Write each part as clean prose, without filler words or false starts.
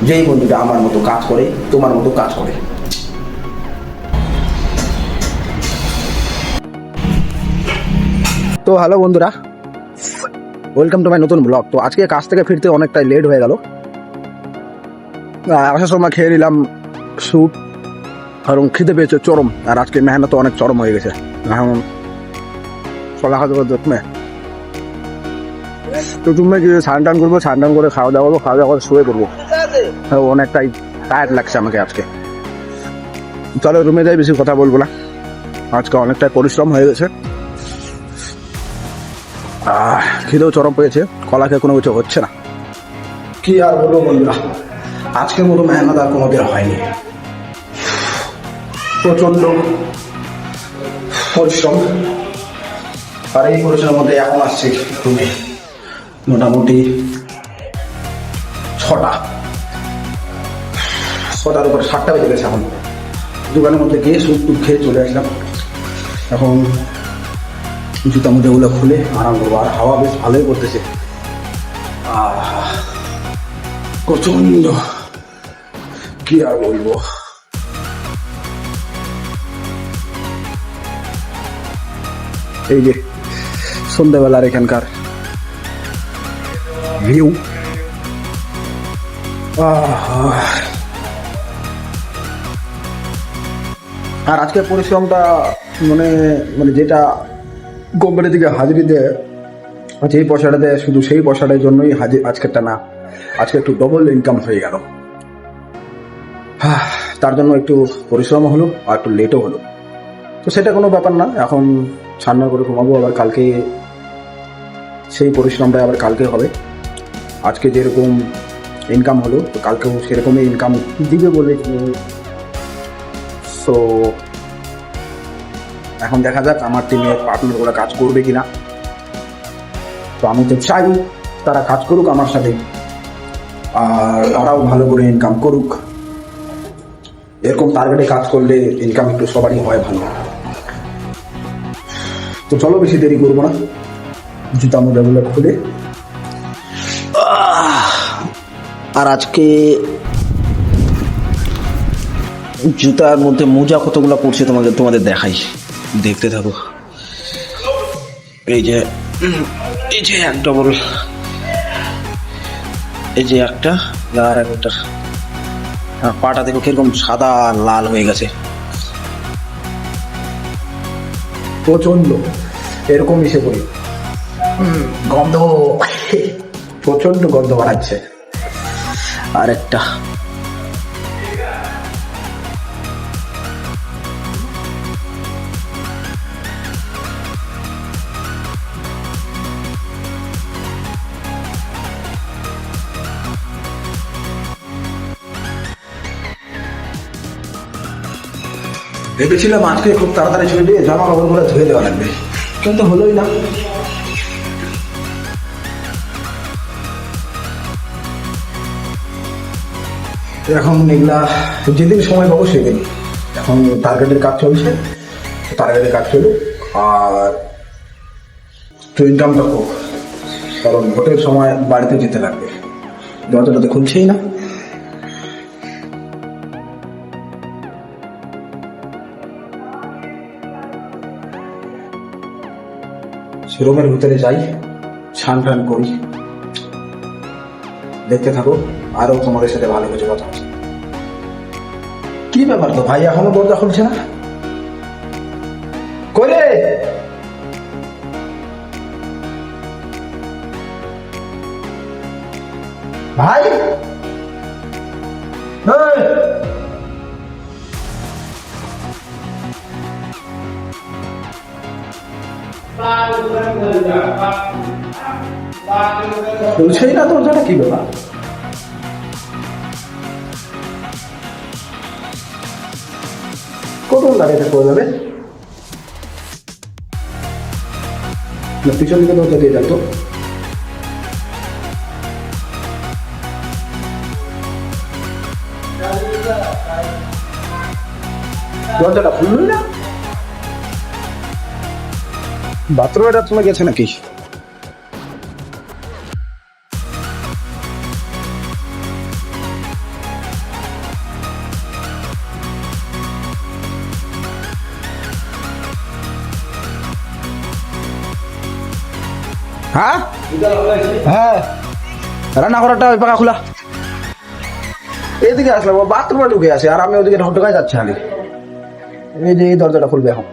যেই বন্ধুটা আমার মতো কাজ করে, তোমার মতো কাজ করে। তো হ্যালো বন্ধুরা, ওয়েলকাম টু মাই নতুন ব্লগ। তো আজকে কাজ থেকে ফিরতে অনেকটাই লেট হয়ে গেল। আসার সময় খেয়ে নিলাম স্যুপ, কারণ খিদে পেয়েছে চরম। আর আজকে মেহনত অনেক চরম হয়ে গেছে। এখন চলা খাওয়া দাওয়া তো তুমি কি স্নান টান করবো, স্নান টান করে খাওয়া দাওয়া করবো, খাওয়া দাওয়া করে শুয়ে পড়বো। অনেকটাই টায়ার্ড লাগছে আমাকে আজকে। চলো রুমে যাই, বেশি কথা বলবো না। আজকে অনেকটাই পরিশ্রম হয়ে গেছে। খিদেও চরম পেয়েছে, কলা খেয়ে কোনো কিছু হচ্ছে না। কি আর বলবো বন্ধুরা, আজকের মতো মেহনত আর কোনোদিন হয়নি। প্রচন্ড পরিশ্রম। আর এই পরিশ্রমের মধ্যে এখন আসছে রুমে মোটামুটি ছটার উপরে 7টা বেজে গেছে। এখন দোকানের মধ্যে গিয়ে স্যুপ টুপ খেয়ে চলে আসলাম। এখন জুতা মুজাগুলো খুলে আরাম করবো। আর হাওয়া বেশ ভালোই করতেছে, প্রচন্ড। কি আর বলবো, এই যে সন্ধ্যাবেলার এখানকার ভিউ। আর আজকের পরিশ্রমটা মানে মানে যেটা কোম্পানি থেকে হাজিরি দেয়, যেই পয়সাটা দেয় শুধু সেই পয়সাটার জন্যই আজকেরটা না, আজকে একটু ডবল ইনকাম হয়ে গেল। তার জন্য একটু পরিশ্রম হলো আর একটু লেটও হলো। তো সেটা কোনো ব্যাপার না। এখন ছান্না করে ঘুমাবো, আবার কালকে সেই পরিশ্রমটা আবার কালকে হবে। আজকে যেরকম ইনকাম হলো, তো কালকেও সেরকমই ইনকাম দিবে বলে। সো এখন দেখা যাক আমার টিমের পার্টনার ওরা কাজ করবে কিনা। তো আমি তো চাই তারা কাজ করুক আমার সাথে, আর ওরাও ভালো করে ইনকাম করুক। এরকম টার্গেটে কাজ করলে ইনকাম একটু সবারই হয় ভালো। তো চলো বেশি দেরি করবো না, জুতা মোজাগুলো খুলে। আর আজকে জুতার মধ্যে মোজা কতগুলো পড়ছে তোমাদের দেখাই, দেখতে থাকো। এই যে এক ডবল, এই যে একটা, আর একটা পাটা দেখো কিরকম সাদা লাল হয়ে গেছে, প্রচন্ড। এরকম মিশে করি, গন্ধ, প্রচন্ড গন্ধ বাড়াচ্ছে। আর একটা ভেবেছিলাম আজকে খুব তাড়াতাড়ি ছুটি দিয়ে জামা কাপড়গুলো ধুয়ে দেওয়া লাগবে, কিন্তু হলোই না। এখন এগুলা যেদিন সময় পাবো সেদিন। এখন টার্গেটের কাজ চলছে, টার্গেটের কাজ চলুক আর তো ইনকামটা হোক, কারণ ভোটের সময় বাড়িতে যেতে লাগবে। দরজাটাতে খুলছেই না। রুমের ভিতরে যাই, স্নান টান করি, দেখতে থাকো। আরো তোমাদের সাথে ভালো কিছু কথা আছে। কি ব্যাপার তো ভাই, এখনো দরজা খুলছে না? করে ভাই, খুলছেই না দরজাটা, কি ব্যাপার? কত দাঁড়িয়ে পড়ে যাবে, পিছন দিকে দরজা দিয়ে যাই তো। দরজাটা খুলল না। বাথরুমে টাথরুমে গেছে নাকি? হ্যাঁ হ্যাঁ, রান্নাঘরটা ওই পাকা খোলা। এদিকে আসলাম, বাথরুমে ঢুকে আছে আর আমি ওদিকে ঢোকায় যাচ্ছি আগে। এই যে এই দরজাটা খুলবে এখন।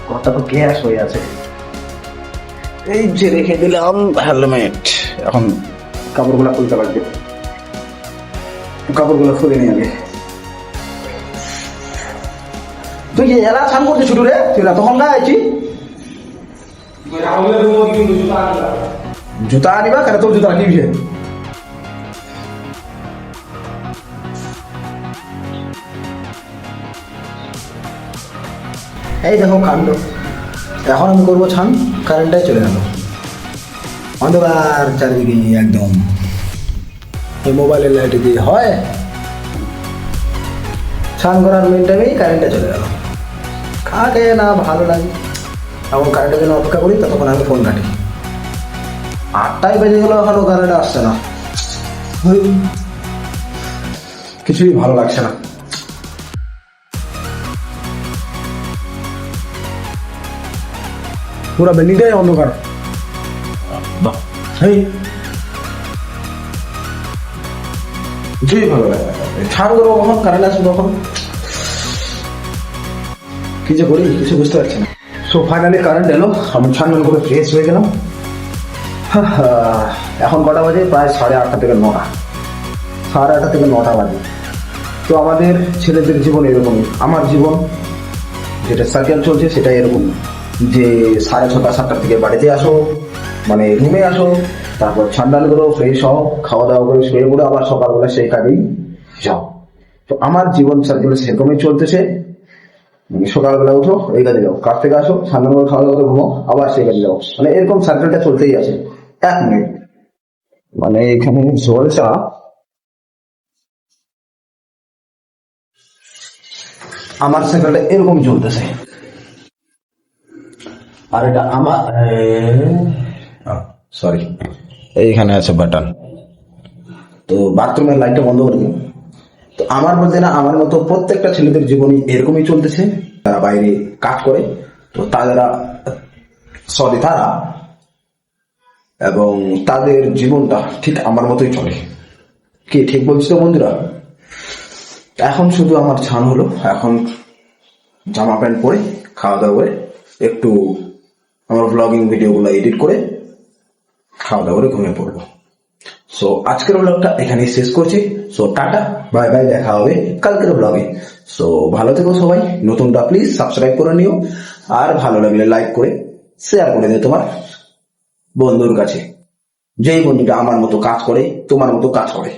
ঘরটা তো গ্যাস হয়ে আছে। এই যে রেখে দিলাম হেলমেট, এখন কাপড়গুলো খুলতে লাগবে। কাপড়গুলো খুলে নিয়ে আগে। তুই কি এলা স্নান করছিস শুরু রে? তুই না তখন গায়ে আছি জুতা আনিবা কেন? তোর জুতা কি বিষয়? এই দেখো কাণ্ড, এখন আমি করবো ছান, কারেন্টটাই চলে গেল, অন্ধকার চারিদিকে একদম। এই মোবাইলের লাইটে দিয়ে হয় ছান করার মেন টাইমেই কারেন্টটা চলে গেল। কাটে না, ভালো লাগে। এখন কারেন্টের জন্য অপেক্ষা করি, ততক্ষণ আমি ফোন কাটি। 8টায় বেজে গেল, এখনো কারেন্ট আসছে না। কিছুই ভালো লাগছে না। পুরো বিল্ডিংটাই অন্ধকার। কিছুই ভালো লাগে না। ছাড় করবো কখন, কারেন্ট আসবে কখন, কি যে করি কিছু বুঝতে পারছি না। সো ফাইনালি কারেন্ট এলো, আমি ছান করে ফ্রেশ হয়ে গেলাম। এখন কটা বাজে? প্রায় 8:30 থেকে 9টা, 8:30 থেকে 9টা বাজে। তো আমাদের ছেলেদের জীবন এরকমই। আমার জীবন যেটা সার্কেল চলছে সেটা এরকম, যে 6:30 7টার থেকে বাড়িতে আসো, মানে রুমে আসো, তারপর ঠান্ডাল করো, ফ্রেশ হও, খাওয়া দাওয়া করে শুয়ে পড়ো, আবার সকালবেলা সেই কাজেই যাও। তো আমার জীবন সার্কেল সেরকমই চলতেছে। সকালবেলা উঠো, এই কাজে যাও, কাজ থেকে আসো, ঠান্ডা করে খাওয়া দাওয়া করে ঘুমো, আবার সেই কাজে যাও, মানে এরকম সার্কেলটা চলতেই আছে। 1 মিনিট, মানে এখানে জলটা আমার সাইকেলটা এরকম চলতেছে। আর এটা আমার, সরি, এইখানে আছে বাটন। তো বাথরুমের লাইটটা বন্ধ করে দিন। তো আমার বলতে না, আমার মতো প্রত্যেকটা ছেলেদের জীবনই এরকমই চলতেছে। তারা বাইরে কাজ করে, তো তারা এবং তাদের জীবনটা ঠিক আমার মতোই চলে। কি ঠিক বলছি তো বন্ধুরা? এখন শুধু আমার ছান হলো, এখন জামা প্যান্ট পরে খাওয়া দাওয়া করে একটু আমার ব্লগিং ভিডিওগুলো এডিট করে খাওয়া দাওয়া করে ঘুমিয়ে পড়বো। সো আজকের ব্লগটা এখানেই শেষ করছি। সো টাটা, বাই বাই, দেখা হবে কালকের ব্লগে। সো ভালো থেকো সবাই। নতুনটা প্লিজ সাবস্ক্রাইব করে নিও, আর ভালো লাগলে লাইক করে শেয়ার করে দিও তোমার বন্ধুর কাছে, যেই বন্ধুটা আমার মতো কাজ করে, তোমার মতো কাজ করে।